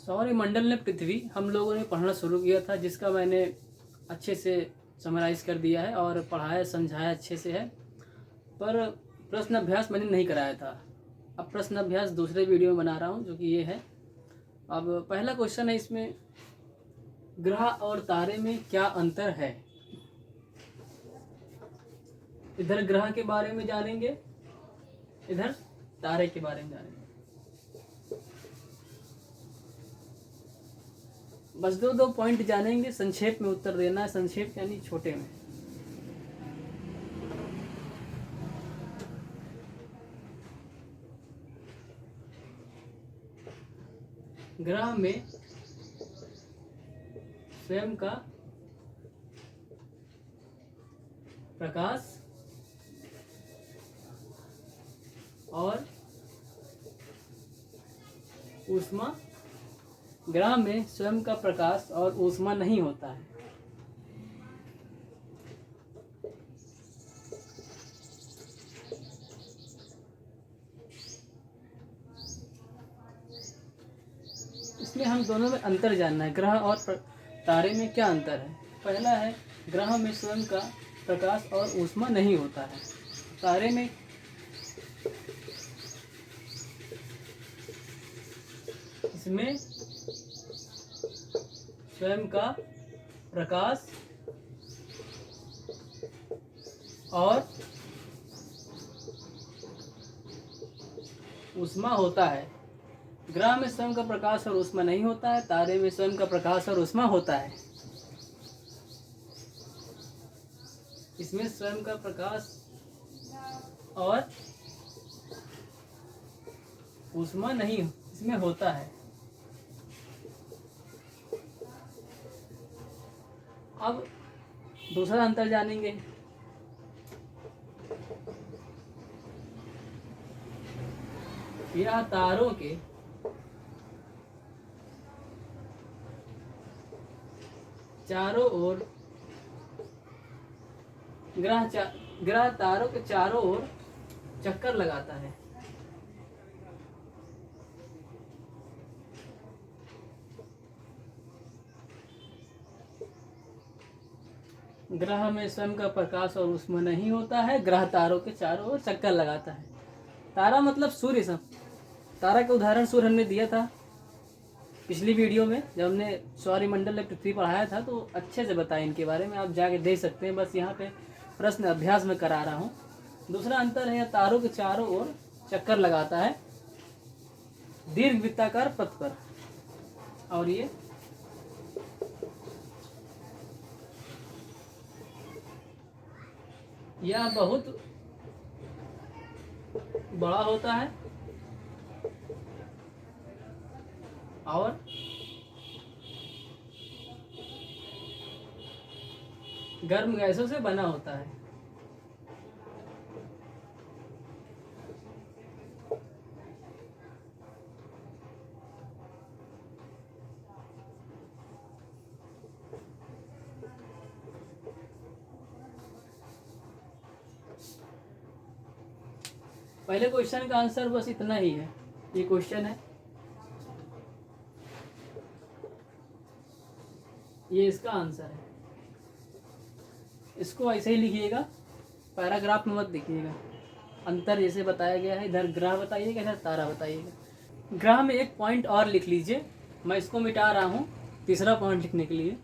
सौरमंडल ने पृथ्वी हम लोगों ने पढ़ना शुरू किया था, जिसका मैंने अच्छे से समराइज़ कर दिया है और पढ़ाया समझाया अच्छे से है, पर प्रश्न अभ्यास मैंने नहीं कराया था। अब प्रश्न अभ्यास दूसरे वीडियो में बना रहा हूँ, जो कि ये है। अब पहला क्वेश्चन है इसमें, ग्रह और तारे में क्या अंतर है। इधर ग्रह के बारे में जानेंगे, इधर तारे के बारे में जानेंगे। बस दो पॉइंट जानेंगे, संक्षेप में उत्तर देना है। संक्षेप यानी छोटे में। ग्रह में स्वयं का प्रकाश और ऊष्मा, ग्रह में स्वयं का प्रकाश और ऊष्मा नहीं होता है। इसमें हम दोनों में अंतर जानना है, ग्रह और तारे में क्या अंतर है। पहला है, ग्रह में स्वयं का प्रकाश और ऊष्मा नहीं होता है। तारे में इसमें स्वयं का प्रकाश और ऊष्मा होता है। ग्रह में स्वयं का प्रकाश और ऊष्मा नहीं होता है, तारे में स्वयं का प्रकाश और ऊष्मा होता है। इसमें स्वयं का प्रकाश और ऊष्मा नहीं इसमें होता है। अब दूसरा अंतर जानेंगे। यह तारों के चारों ओर ग्रह तारों के चारों ओर चक्कर लगाता है। ग्रह में स्वयं का प्रकाश और ऊष्मा नहीं होता है, ग्रह तारों के चारों ओर चक्कर लगाता है। तारा मतलब सूर्य। सब तारा का उदाहरण सूर्य हमने दिया था पिछली वीडियो में, जब हमने सौरमंडल में पृथ्वी पढ़ाया था, तो अच्छे से बताया इनके बारे में, आप जाके देख सकते हैं। बस यहाँ पे प्रश्न अभ्यास में करा रहा हूँ। दूसरा अंतर है, तारों के चारों ओर चक्कर लगाता है दीर्घ वृत्ताकार पथ पर, और ये यह बहुत बड़ा होता है और गर्म गैसों से बना होता है। पहले क्वेश्चन का आंसर बस इतना ही है। ये क्वेश्चन है, ये इसका आंसर है। इसको ऐसे ही लिखिएगा, पैराग्राफ में मत लिखिएगा। अंतर जैसे बताया गया है, इधर ग्रह बताइएगा, इधर तारा बताइएगा। ग्रह में एक पॉइंट और लिख लीजिए, मैं इसको मिटा रहा हूँ तीसरा पॉइंट लिखने के लिए।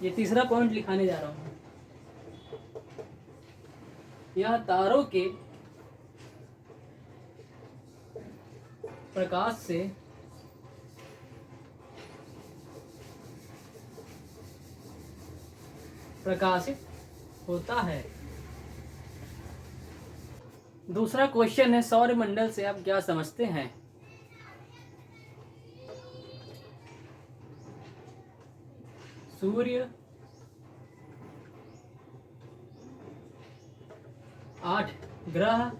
ये तीसरा पॉइंट लिखाने जा रहा हूँ। यह तारों के प्रकाश से प्रकाशित होता है। दूसरा क्वेश्चन है, सौरमंडल से आप क्या समझते हैं। सूर्य 8 ग्रह,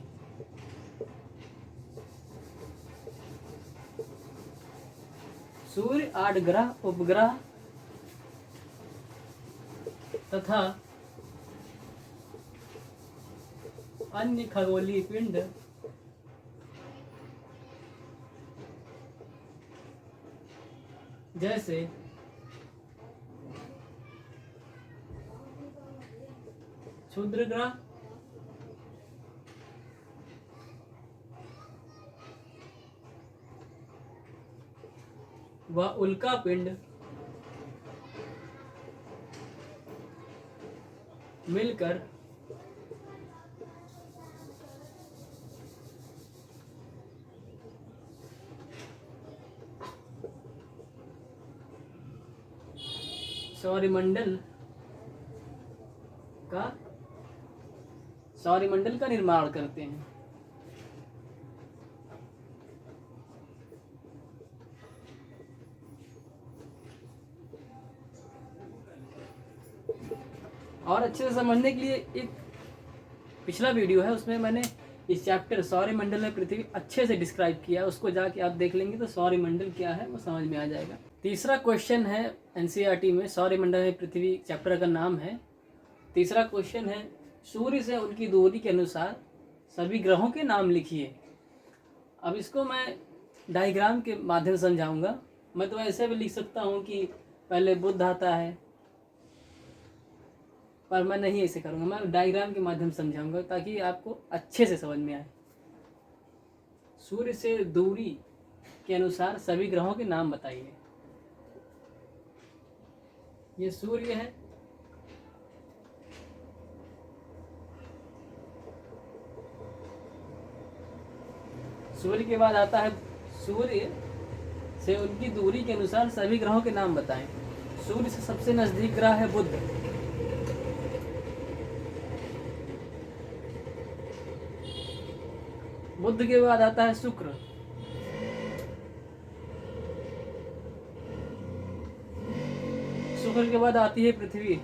सूर्य 8 ग्रह उपग्रह तथा अन्य खगोलीय पिंड जैसे क्षुद्र ग्रह, व उल्का पिंड मिलकर सौरमंडल का निर्माण करते हैं। और अच्छे से समझने के लिए एक पिछला वीडियो है, उसमें मैंने इस चैप्टर सौरमंडल में पृथ्वी अच्छे से डिस्क्राइब किया है, उसको जाके आप देख लेंगे तो सौरमंडल क्या है वो समझ में आ जाएगा। तीसरा क्वेश्चन है एनसीईआरटी में, सौरमंडल में पृथ्वी चैप्टर का नाम है। तीसरा क्वेश्चन है सूर्य से उनकी दूरी के अनुसार सभी ग्रहों के नाम लिखिए। अब इसको मैं डायग्राम के माध्यम से समझाऊंगा। मैं तो ऐसे भी लिख सकता हूँ कि पहले बुध आता है, पर मैं नहीं ऐसे करूँगा, मैं डायग्राम के माध्यम से समझाऊंगा ताकि आपको अच्छे से समझ में आए। सूर्य से दूरी के अनुसार सभी ग्रहों के नाम बताइए। ये सूर्य है, सूर्य के बाद आता है, सूर्य से उनकी दूरी के अनुसार सभी ग्रहों के नाम बताएं। सूर्य से सबसे नजदीक ग्रह है बुध, बुध के बाद आता है शुक्र, शुक्र के बाद आती है पृथ्वी,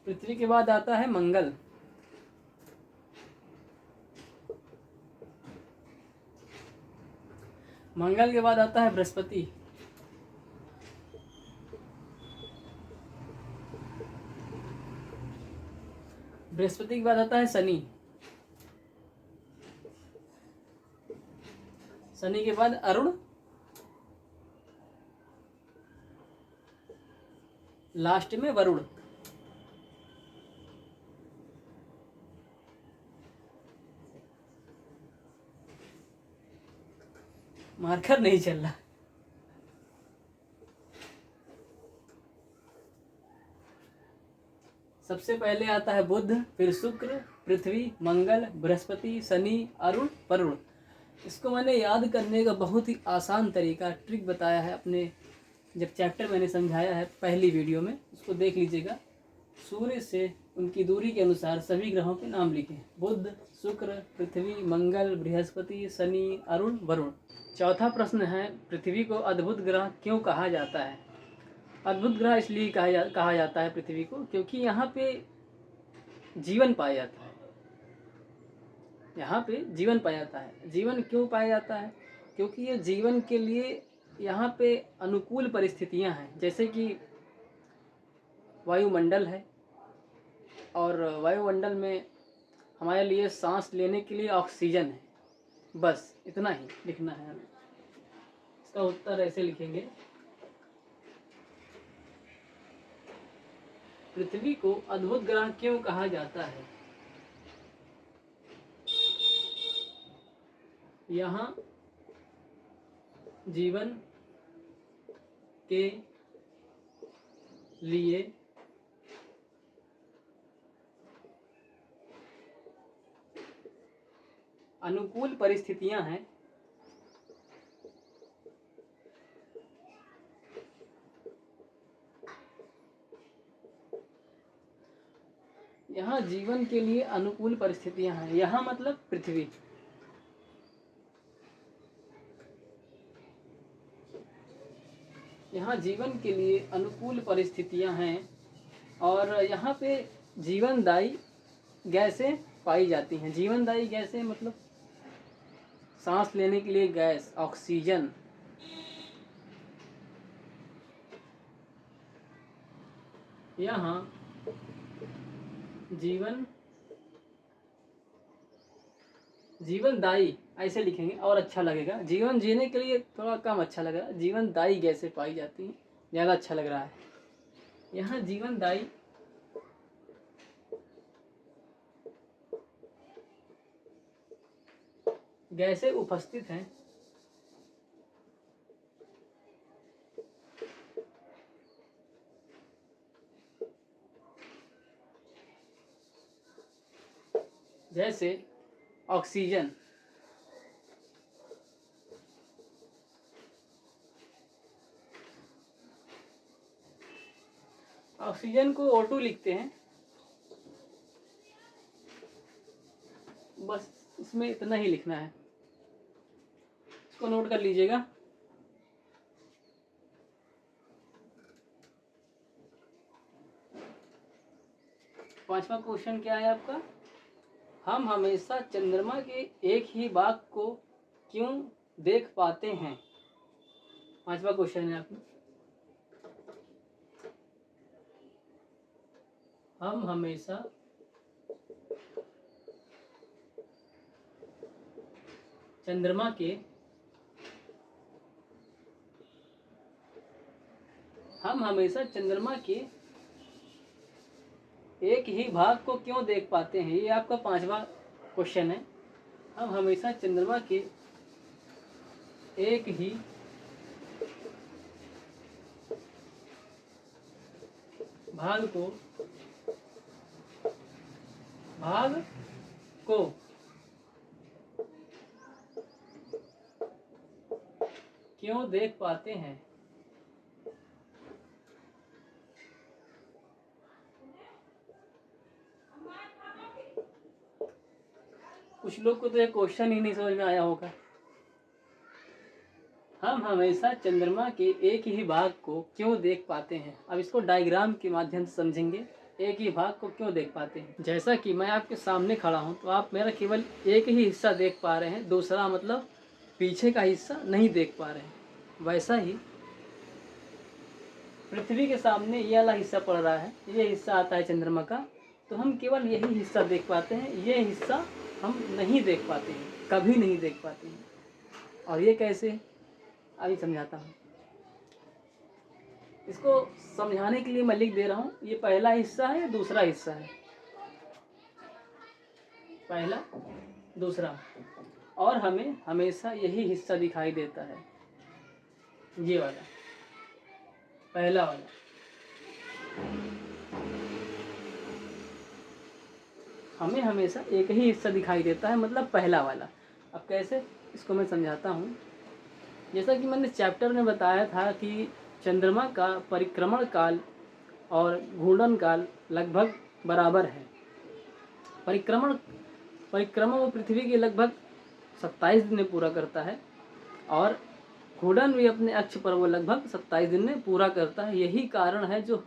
पृथ्वी के बाद आता है मंगल, मंगल के बाद आता है बृहस्पति, बृहस्पति के बाद आता है शनि, शनि के बाद अरुण, लास्ट में वरुण। मार्कर नहीं चल रहा। सबसे पहले आता है बुध, फिर शुक्र, पृथ्वी, मंगल, बृहस्पति, शनि, अरुण, वरुण। इसको मैंने याद करने का बहुत ही आसान तरीका, ट्रिक बताया है अपने जब चैप्टर मैंने समझाया है पहली वीडियो में, उसको देख लीजिएगा। सूर्य से उनकी दूरी के अनुसार सभी ग्रहों के नाम लिखें। बुध, शुक्र, पृथ्वी, मंगल, बृहस्पति, शनि, अरुण, वरुण। चौथा प्रश्न है पृथ्वी को अद्भुत ग्रह क्यों कहा जाता है। अद्भुत ग्रह इसलिए कहा जाता है पृथ्वी को क्योंकि यहाँ पे जीवन पाया जाता है। यहाँ पे जीवन पाया जाता है। जीवन क्यों पाया जाता है? क्योंकि ये जीवन के लिए यहाँ पे अनुकूल परिस्थितियाँ हैं, जैसे कि वायुमंडल है और वायुमंडल में हमारे लिए सांस लेने के लिए ऑक्सीजन है। बस इतना ही लिखना है हमें। इसका उत्तर ऐसे लिखेंगे, पृथ्वी को अद्भुत ग्रह क्यों कहा जाता है? यहाँ जीवन के लिए अनुकूल परिस्थितियां हैं। यहाँ जीवन के लिए अनुकूल परिस्थितियां हैं। यहाँ मतलब पृथ्वी। यहाँ जीवन के लिए अनुकूल परिस्थितियां हैं और यहाँ पे जीवनदायी गैसें पाई जाती हैं। जीवनदायी गैसें मतलब सांस लेने के लिए गैस, ऑक्सीजन। यहाँ जीवन जीवनदायी ऐसे लिखेंगे और अच्छा लगेगा। जीवन जीने के लिए थोड़ा कम अच्छा लग रहा है, जीवनदायी गैसें पाई जाती हैं, ज़्यादा अच्छा लग रहा है। यहाँ जीवनदायी गैसें उपस्थित हैं जैसे ऑक्सीजन, ऑक्सीजन को O2 लिखते हैं। बस इसमें इतना ही लिखना है, इसको नोट कर लीजिएगा। पांचवा क्वेश्चन क्या है आपका? हम हमेशा चंद्रमा के एक ही भाग को क्यों देख पाते हैं? पांचवा क्वेश्चन है आपका। हम हमेशा चंद्रमा के एक ही भाग को क्यों देख पाते हैं? ये आपका पांचवा क्वेश्चन है। हम हमेशा चंद्रमा के एक ही भाग को क्यों देख पाते हैं? कुछ लोग को तो ये क्वेश्चन ही नहीं समझ में आया होगा। हम हमेशा चंद्रमा के एक ही भाग को क्यों देख पाते हैं? अब इसको डायग्राम के माध्यम से समझेंगे। एक ही भाग को क्यों देख पाते हैं? जैसा कि मैं आपके सामने खड़ा हूं तो आप मेरा केवल एक ही हिस्सा देख पा रहे हैं, दूसरा मतलब पीछे का हिस्सा नहीं देख पा रहे हैं। वैसा ही पृथ्वी के सामने ये वाला हिस्सा पड़ रहा है, ये हिस्सा आता है चंद्रमा का, तो हम केवल यही हिस्सा देख पाते हैं, ये हिस्सा हम नहीं देख पाते हैं, कभी नहीं देख पाते हैं। और ये कैसे, अभी समझाता हूँ। इसको समझाने के लिए मैं लिख दे रहा हूँ, ये पहला हिस्सा है, दूसरा हिस्सा है, पहला दूसरा, और हमें हमेशा यही हिस्सा दिखाई देता है, ये वाला पहला वाला। हमें हमेशा एक ही हिस्सा दिखाई देता है, मतलब पहला वाला। अब कैसे, इसको मैं समझाता हूँ। जैसा कि मैंने चैप्टर में बताया था कि चंद्रमा का परिक्रमण काल और घूर्णन काल लगभग बराबर है। परिक्रमण वो पृथ्वी के लगभग 27 दिन में पूरा करता है, और घूर्णन भी अपने अक्ष पर वो लगभग 27 दिन में पूरा करता है। यही कारण है जो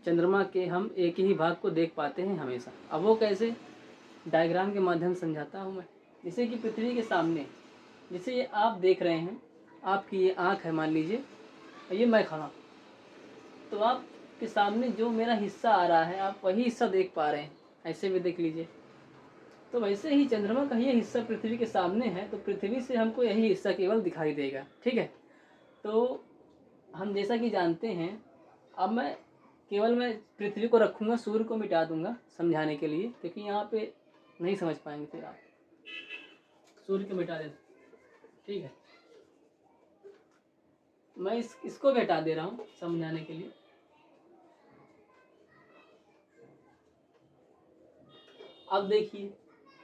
चंद्रमा के हम एक ही भाग को देख पाते हैं हमेशा। अब वो कैसे, डायग्राम के माध्यम से समझाता हूँ मैं। जैसे कि पृथ्वी के सामने, जैसे ये आप देख रहे हैं, आपकी ये आँख है मान लीजिए, ये मैं खड़ा, तो आपके सामने जो मेरा हिस्सा आ रहा है आप वही हिस्सा देख पा रहे हैं, ऐसे भी देख लीजिए। तो वैसे ही चंद्रमा का ये हिस्सा पृथ्वी के सामने है, तो पृथ्वी से हमको यही हिस्सा केवल दिखाई देगा, ठीक है। तो हम जैसा कि जानते हैं, अब मैं पृथ्वी को रखूँगा, सूर्य को मिटा दूंगा समझाने के लिए, क्योंकि यहाँ पे नहीं समझ पाएंगे फिर आप। सूर्य को मिटा देते, ठीक है। मैं इसको भी हटा दे रहा हूँ समझाने के लिए। अब देखिए,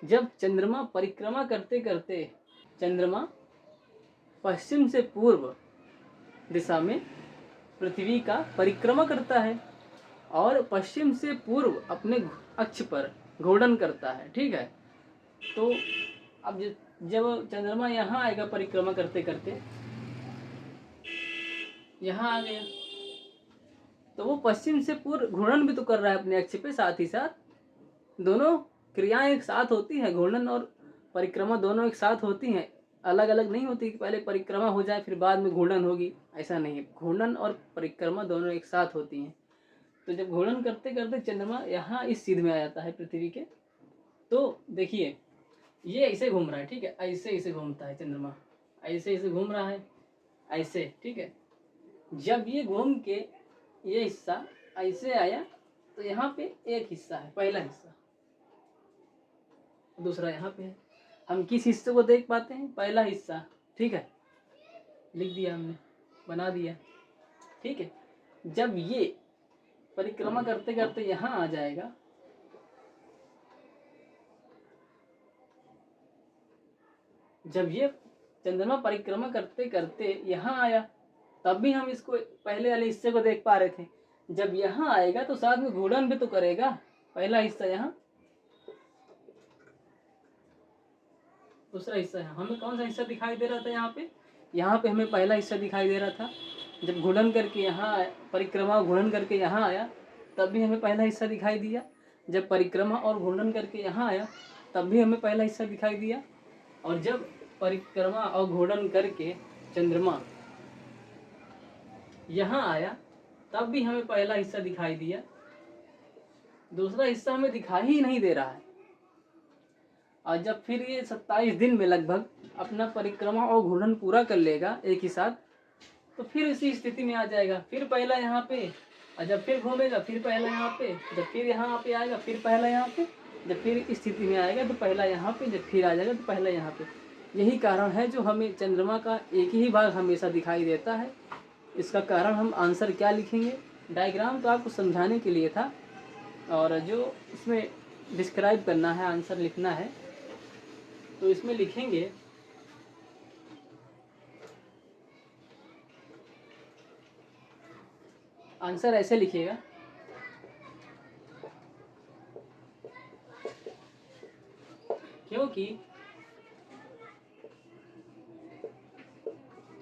जब चंद्रमा परिक्रमा करते करते चंद्रमा पश्चिम से पूर्व दिशा में पृथ्वी का परिक्रमा करता है और पश्चिम से पूर्व अपने अक्ष पर घूर्णन करता है, ठीक है। तो अब जब चंद्रमा यहाँ आएगा परिक्रमा करते करते, यहाँ आ गया, तो वो पश्चिम से पूर्व घूर्णन भी तो कर रहा है अपने अक्ष पे, साथ ही साथ दोनों क्रियाएं एक साथ होती हैं। घूर्णन और परिक्रमा दोनों एक साथ होती हैं, अलग अलग नहीं होती कि पहले परिक्रमा हो जाए फिर बाद में घूर्णन होगी, ऐसा नहीं है। घूर्णन और परिक्रमा दोनों एक साथ होती हैं। तो जब घूर्णन करते करते चंद्रमा यहाँ इस सीध में आ जाता है पृथ्वी के, तो देखिए ये ऐसे घूम रहा है, ठीक है, ऐसे ऐसे घूमता है चंद्रमा, ऐसे ऐसे घूम रहा है, ऐसे, ठीक है। जब ये घूम के ये हिस्सा ऐसे आया तो यहाँ पे एक हिस्सा है, पहला हिस्सा, दूसरा यहाँ पे है। हम किस हिस्से को देख पाते हैं? पहला हिस्सा, ठीक है, लिख दिया हमने, बना दिया, ठीक है। जब ये परिक्रमा करते करते यहाँ आ जाएगा, जब ये चंद्रमा परिक्रमा करते करते यहाँ आया, तब भी हम इसको पहले वाले हिस्से को देख पा रहे थे। जब यहाँ आएगा तो साथ में घूर्णन भी तो करेगा, पहला हिस्सा यहाँ, दूसरा हिस्सा यहाँ। हमें कौन सा हिस्सा दिखाई दे रहा था यहाँ पे? यहाँ पे हमें पहला हिस्सा दिखाई दे रहा था। जब घूर्णन करके यहाँ परिक्रमा घूर्णन करके यहाँ आया, तब भी हमें पहला हिस्सा दिखाई दिया। जब परिक्रमा और घूर्णन करके यहाँ आया, तब भी हमें पहला हिस्सा दिखाई दिया। और जब परिक्रमा और घूर्णन करके चंद्रमा यहाँ आया, तब भी हमें पहला हिस्सा दिखाई दिया, दूसरा हिस्सा हमें दिखाई ही नहीं दे रहा है। और जब फिर ये 27 दिन में लगभग अपना परिक्रमा और घूर्णन पूरा कर लेगा एक ही साथ, तो फिर इसी स्थिति में आ जाएगा, फिर पहला यहाँ पे, और जब फिर घूमेगा फिर पहला यहाँ पे, जब फिर यहाँ पे आएगा फिर पहला यहाँ पे, जब फिर इस स्थिति में आएगा तो पहला यहाँ पे, जब फिर आ जाएगा तो पहला यहाँ पे। यही कारण है जो हमें चंद्रमा का एक ही भाग हमेशा दिखाई देता है। इसका कारण हम आंसर क्या लिखेंगे? डायग्राम तो आपको समझाने के लिए था, और जो इसमें डिस्क्राइब करना है, आंसर लिखना है, तो इसमें लिखेंगे आंसर ऐसे लिखिएगा, क्योंकि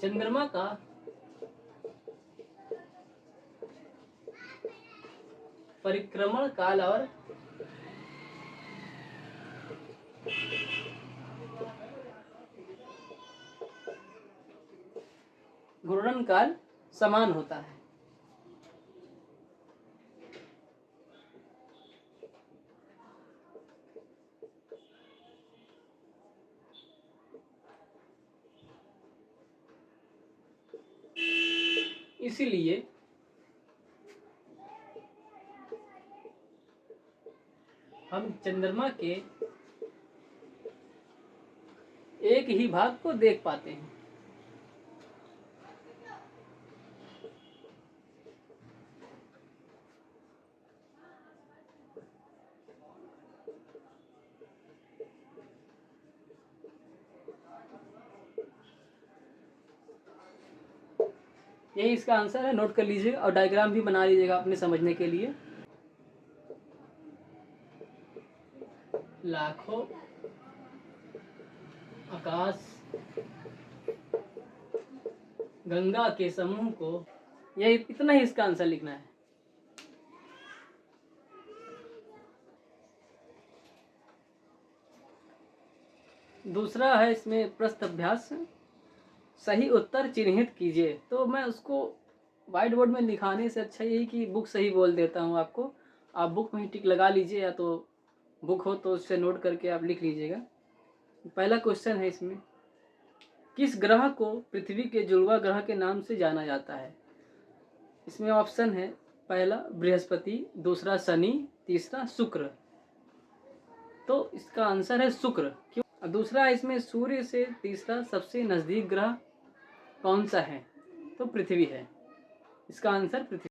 चंद्रमा का परिक्रमण काल और घूर्णन काल समान होता है। इसीलिए हम चंद्रमा के एक ही भाग को देख पाते हैं। यही इसका आंसर है, नोट कर लीजिएगा और डायग्राम भी बना लीजिएगा अपने समझने के लिए। लाखों आकाश गंगा के समूह को, यही इतना ही इसका आंसर लिखना है। दूसरा है इसमें प्रश्न अभ्यास, सही उत्तर चिन्हित कीजिए। तो मैं उसको व्हाइट बोर्ड में लिखाने से अच्छा यही कि बुक सही बोल देता हूँ आपको, आप बुक में ही टिक लगा लीजिए, या तो बुक हो तो उससे नोट करके आप लिख लीजिएगा। पहला क्वेश्चन है इसमें, किस ग्रह को पृथ्वी के जुड़वा ग्रह के नाम से जाना जाता है? इसमें ऑप्शन है, पहला बृहस्पति, दूसरा शनि, तीसरा शुक्र। तो इसका आंसर है शुक्र। क्यों? दूसरा इसमें सूर्य से तीसरा सबसे नज़दीक ग्रह कौन सा है? तो पृथ्वी है। इसका आंसर पृथ्वी।